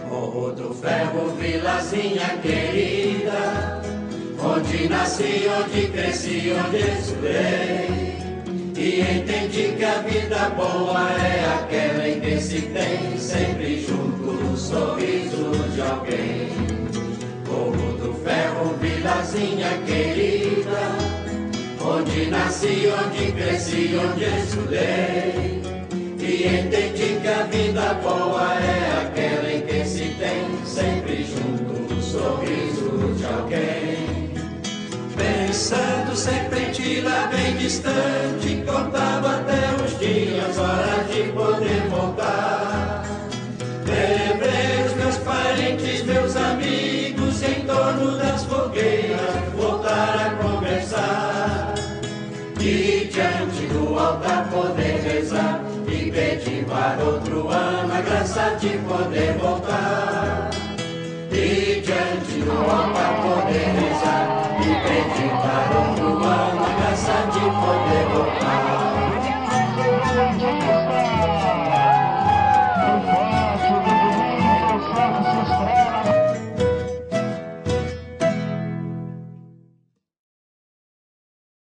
Morro do Ferro, vilazinha querida, onde nasci, onde cresci, onde estudei. E entendi que a vida boa é aquela em que se tem sempre junto o sorriso de alguém. Morro do Ferro, vilazinha querida, onde nasci, onde cresci, onde estudei. E entendi que a vida boa é aquela em que se tem sempre junto o sorriso de alguém. Pensando sempre em ti lá bem distante, contava até os dias, horas de poder voltar. Rever os meus parentes, meus amigos, em torno das fogueiras, voltar a conversar. E diante do altar poder rezar e pedir para outro ano a graça de poder voltar. E diante do altar poder rezar e pedir para